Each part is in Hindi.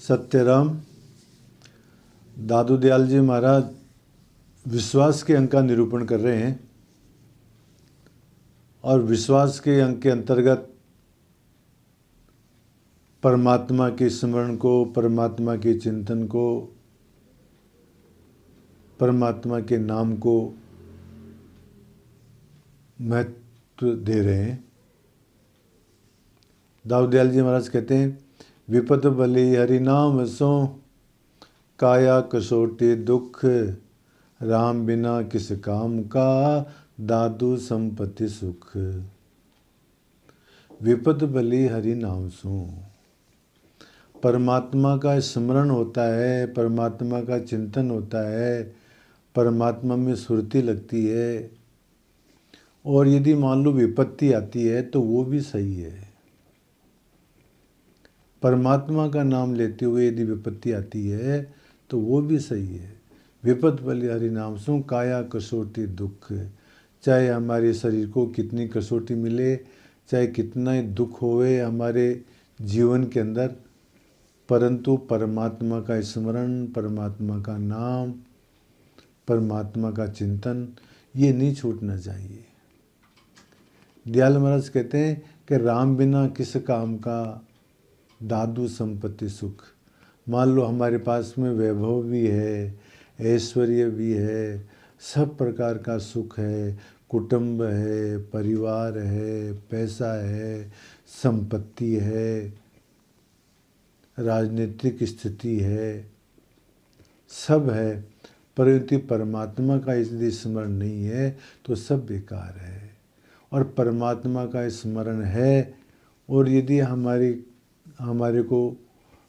सत्यराम दादू दयाल जी महाराज विश्वास के अंक का निरूपण कर रहे हैं और विश्वास के अंक के अंतर्गत परमात्मा के स्मरण को, परमात्मा के चिंतन को, परमात्मा के नाम को महत्व दे रहे हैं। दादू दयाल जी महाराज कहते हैं, विपत बलि हरि नाम सो काया कसोटी दुख, राम बिना किस काम का दादू संपत्ति सुख। विपत बलि हरि नाम सो, परमात्मा का स्मरण होता है, परमात्मा का चिंतन होता है, परमात्मा में सुरती लगती है, और यदि मान लो विपत्ति आती है तो वो भी सही है। परमात्मा का नाम लेते हुए यदि विपत्ति आती है तो वो भी सही है। विपत बलि हरि नाम सो काया कसोटी दुख, चाहे हमारे शरीर को कितनी कसोटी मिले, चाहे कितना ही दुख होवे हमारे जीवन के अंदर, परंतु परमात्मा का स्मरण, परमात्मा का नाम, परमात्मा का चिंतन ये नहीं छूटना चाहिए। दयाल महाराज कहते हैं कि राम बिना किस काम का दादू संपत्ति सुख। मान लो हमारे पास में वैभव भी है, ऐश्वर्य भी है, सब प्रकार का सुख है, कुटुंब है, परिवार है, पैसा है, संपत्ति है, राजनीतिक स्थिति है, सब है, परंतु परमात्मा का यदि स्मरण नहीं है तो सब बेकार है। और परमात्मा का स्मरण है और यदि हमारे को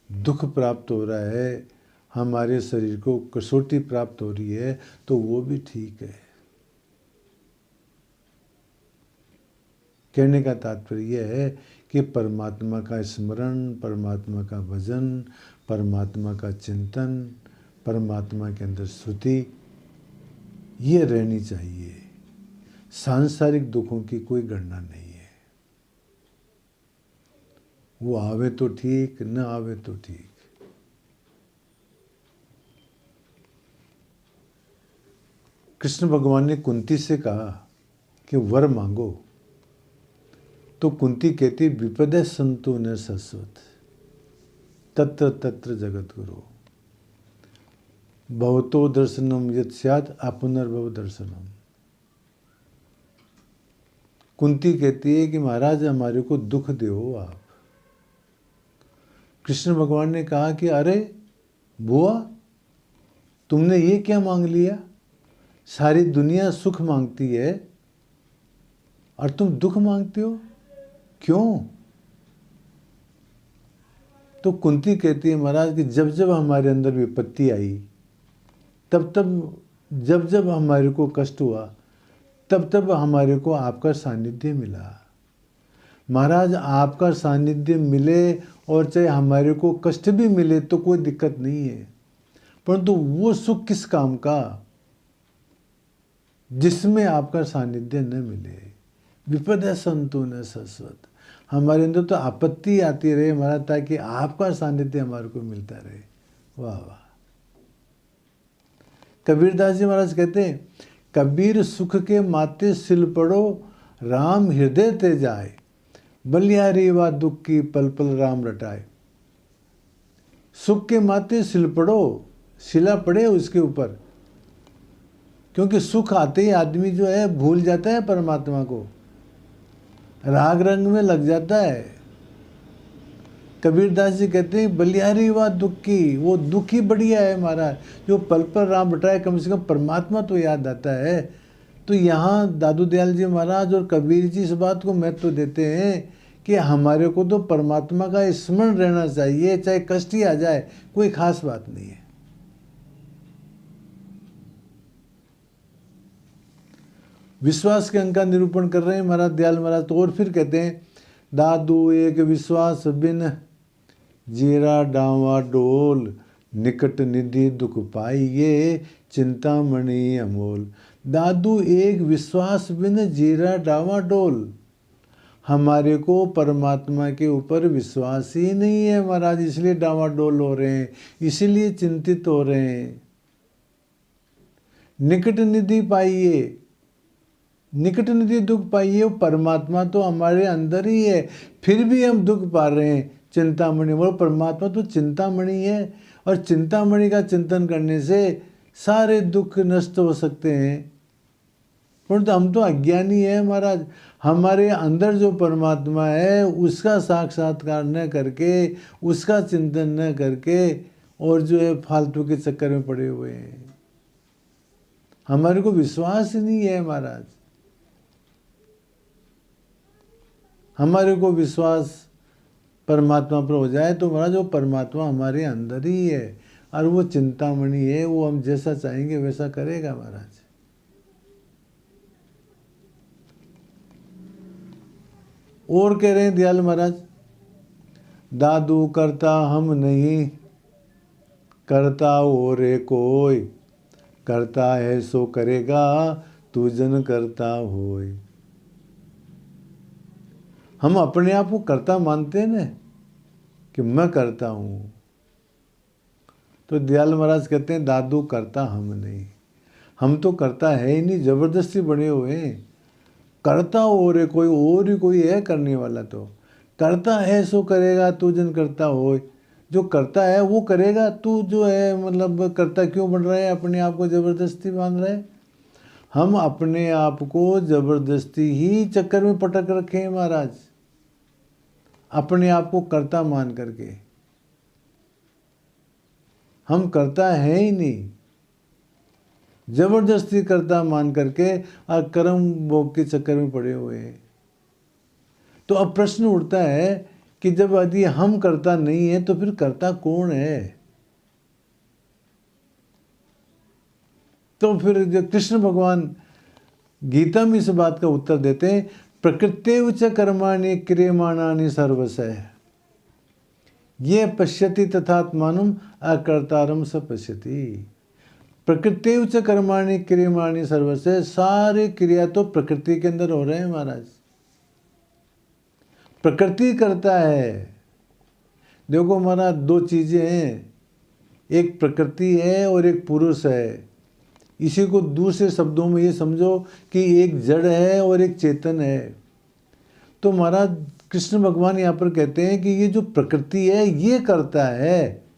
दुख प्राप्त हो रहा है, हमारे शरीर को कसौटी प्राप्त हो रही है, तो वो भी ठीक है। कहने का तात्पर्य यह है कि परमात्मा का स्मरण, परमात्मा का भजन, परमात्मा का चिंतन, परमात्मा के अंदर श्रुति ये रहनी चाहिए। सांसारिक दुखों की कोई गणना नहीं है। वो आवे तो ठीक, न आवे तो ठीक। कृष्ण भगवान ने कुंती से कहा कि वर मांगो, तो कुंती कहती विपदे संतु न सस्वत तत्र तत्र जगत गुरु भवतो दर्शनम यत् स्यात् अपुनर्भव दर्शनम। कुंती कहती है कि महाराज हमारे को दुख दो आप। कृष्ण भगवान ने कहा कि अरे बुआ, तुमने ये क्या मांग लिया? सारी दुनिया सुख मांगती है और तुम दुख मांगते हो, क्यों? तो कुंती कहती है महाराज कि जब जब हमारे अंदर विपत्ति आई, तब जब जब हमारे को कष्ट हुआ, तब तब हमारे को आपका सानिध्य मिला। महाराज आपका सानिध्य मिले और चाहे हमारे को कष्ट भी मिले तो कोई दिक्कत नहीं है, परंतु वो सुख किस काम का जिसमें आपका सानिध्य न मिले। विपद संतु न सस्वत, हमारे अंदर तो आपत्ति आती रहे महाराज, ताकि आपका सानिध्य हमारे को मिलता रहे। वाह वाह। कबीरदास जी महाराज कहते हैं, कबीर सुख के माते सिल पड़ो, राम हृदय ते जाए, बलिहारी वा दुख की पल पल राम रटाए। सुख के माते सिल पड़ो, सिला पड़े उसके ऊपर, क्योंकि सुख आते ही आदमी जो है भूल जाता है परमात्मा को, राग रंग में लग जाता है। कबीरदास जी कहते हैं बलिहारी व दुख की, वो दुख ही बढ़िया है महाराज, जो पल पल राम रटाए, कम से कम परमात्मा तो याद आता है। तो यहाँ दादू दयाल जी महाराज और कबीर जी इस बात को महत्व देते हैं कि हमारे को तो परमात्मा का स्मरण रहना चाहिए, चाहे कष्ट ही आ जाए, कोई खास बात नहीं है। विश्वास के अंक का निरूपण कर रहे हैं महाराज दयाल महाराज। तो और फिर कहते हैं, दादू एक विश्वास बिन जीरा डावा डोल, निकट निधि दुख पाइये, चिंतामणि अमोल। दादू एक विश्वास बिन जीरा डावा डोल, हमारे को परमात्मा के ऊपर विश्वास ही नहीं है महाराज, इसलिए डावाडोल हो रहे हैं, इसीलिए चिंतित हो रहे हैं। निकट निधि पाइए, निकट निधि दुख पाइए, वो परमात्मा तो हमारे अंदर ही है, फिर भी हम दुख पा रहे हैं। चिंतामणि बोलो, परमात्मा तो चिंतामणि है, और चिंतामणि का चिंतन करने से सारे दुख नष्ट हो सकते हैं। परंतु हम तो अज्ञानी है महाराज, हमारे अंदर जो परमात्मा है उसका साक्षात्कार न करके, उसका चिंतन न करके, और जो है फालतू के चक्कर में पड़े हुए हैं। हमारे को विश्वास नहीं है महाराज, हमारे को विश्वास परमात्मा पर हो जाए तो महाराज वो परमात्मा हमारे अंदर ही है, और वो चिंतामणि है, वो हम जैसा चाहेंगे वैसा करेगा महाराज। और कह रहे हैं दयाल महाराज, दादू करता हम नहीं, करता और कोई, करता है सो करेगा, तू जन करता होय। हम अपने आप को करता मानते हैं ना, कि मैं करता हूँ, तो दयाल महाराज कहते हैं दादू करता हम नहीं, हम तो करता है ही नहीं, जबरदस्ती बने हुए हैं। करता और है कोई, और ही कोई है करने वाला, तो करता है सो करेगा, तू जन करता होय। जो करता है वो करेगा, तू जो है मतलब करता क्यों बन रहा है, अपने आप को जबरदस्ती बांध रहा है। हम अपने आप को जबरदस्ती ही चक्कर में पटक रखे हैं महाराज, अपने आप को करता मान करके। हम करता है ही नहीं, जबरदस्ती करता मान करके और कर्म भोग के चक्कर में पड़े हुए हैं। तो अब प्रश्न उठता है कि जब यदि हम करता नहीं है तो फिर करता कौन है। तो फिर जो कृष्ण भगवान गीता में इस बात का उत्तर देते हैं, प्रकृत्यैव च कर्माणि क्रियमाणानि सर्वशः ये पश्यति तथात्मानं अकर्तारं स पश्यति। प्रकृत्यैव च कर्माणि क्रियमाणानि सर्वशः, सारे क्रिया तो प्रकृति के अंदर हो रहे हैं महाराज, प्रकृति करता है। देखो महाराज, दो चीजें हैं, एक प्रकृति है और एक पुरुष है। इसी को दूसरे शब्दों में ये समझो कि एक जड़ है और एक चेतन है। तो महाराज कृष्ण भगवान यहाँ पर कहते हैं कि ये जो प्रकृति है ये करता है,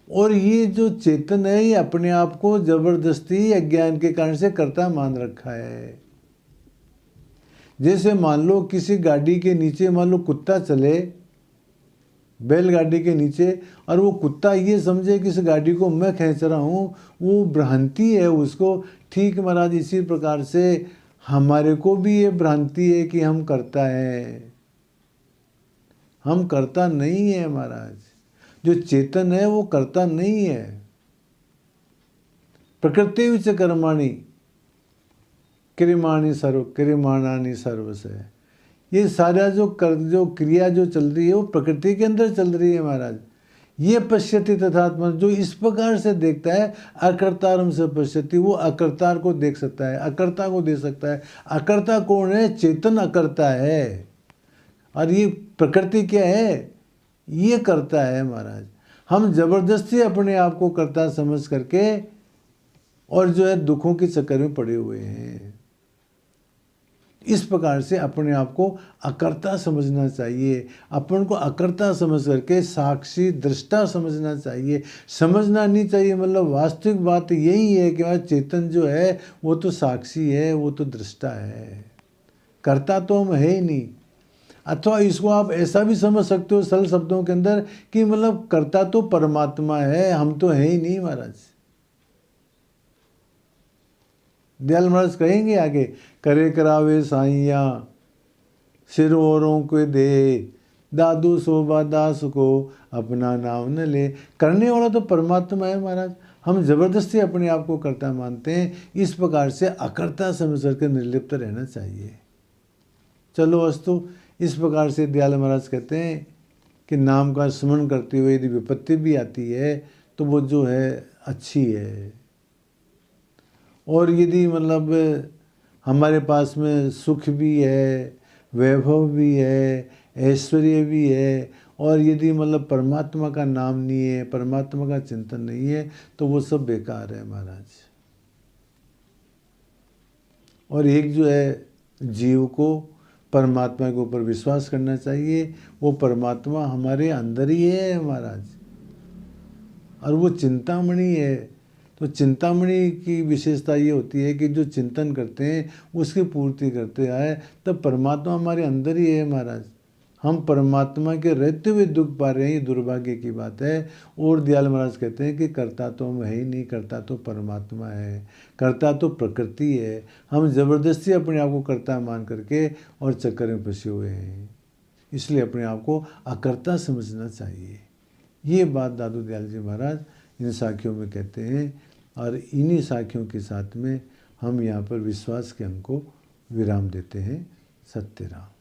और ये जो चेतन है ये अपने आप को जबरदस्ती अज्ञान के कारण से करता मान रखा है। जैसे मान लो किसी गाड़ी के नीचे मान लो कुत्ता चले, बैलगाड़ी के नीचे, और वो कुत्ता ये समझे कि इस गाड़ी को मैं खींच रहा हूँ, वो भ्रांति है उसको। ठीक महाराज, इसी प्रकार से हमारे को भी ये भ्रांति है कि हम करता है, हम करता नहीं है महाराज। जो चेतन है वो करता नहीं है। प्रकृत्यैव च कर्माणि क्रियमाणानि सर्वशः, ये सारा जो क्रिया जो चल रही है वो प्रकृति के अंदर चल रही है महाराज। ये पश्यति तथात्मा, जो इस प्रकार से देखता है, अकर्तारम से पश्यति, वो अकर्तार को देख सकता है, अकर्ता को देख सकता है। अकर्ता कौन है? चेतन अकर्ता है, और ये प्रकृति क्या है? ये करता है महाराज। हम जबरदस्ती अपने आप को करता समझ करके और जो है दुखों के चक्कर में पड़े हुए हैं। इस प्रकार से अपने आप को अकर्ता समझना चाहिए, अपन को अकर्ता समझ करके साक्षी दृष्टा समझना चाहिए। समझना नहीं चाहिए मतलब वास्तविक बात यही है कि चेतन जो है वो तो साक्षी है, वो तो दृष्टा है, करता तो हम है ही नहीं। अथवा इसको आप ऐसा भी समझ सकते हो सरल शब्दों के अंदर कि मतलब करता तो परमात्मा है, हम तो है ही नहीं महाराज। दयाल महाराज कहेंगे आगे, करे करावे साइया सिर औरों को दे, दादू शोभा दास को अपना नाम न ले। करने वाला तो परमात्मा है महाराज, हम जबरदस्ती अपने आप को करता मानते हैं। इस प्रकार से अकर्ता समझ करके निर्लिप्त रहना चाहिए। चलो अस्तु, इस प्रकार से दयाल महाराज कहते हैं कि नाम का स्मरण करते हुए यदि विपत्ति भी आती है तो वो जो है अच्छी है, और यदि मतलब हमारे पास में सुख भी है, वैभव भी है, ऐश्वर्य भी है, और यदि मतलब परमात्मा का नाम नहीं है, परमात्मा का चिंतन नहीं है, तो वो सब बेकार है महाराज। और एक जो है जीव को परमात्मा के ऊपर विश्वास करना चाहिए। वो परमात्मा हमारे अंदर ही है महाराज, और वो चिंतामणि है। तो चिंतामणि की विशेषता ये होती है कि जो चिंतन करते हैं उसकी पूर्ति करते आए, तब परमात्मा हमारे अंदर ही है महाराज। हम परमात्मा के रहते हुए दुख पा रहे हैं, ये दुर्भाग्य की बात है। और दयाल महाराज कहते हैं कि करता तो हम है ही नहीं, करता तो परमात्मा है, करता तो प्रकृति है। हम जबरदस्ती अपने आप को करता मान करके और चक्कर में फंसे हुए हैं। इसलिए अपने आप को अकर्ता समझना चाहिए। ये बात दादू दयाल जी महाराज इन साखियों में कहते हैं, और इन्हीं साखियों के साथ में हम यहाँ पर विश्वास के अंक को विराम देते हैं। सत्य राम।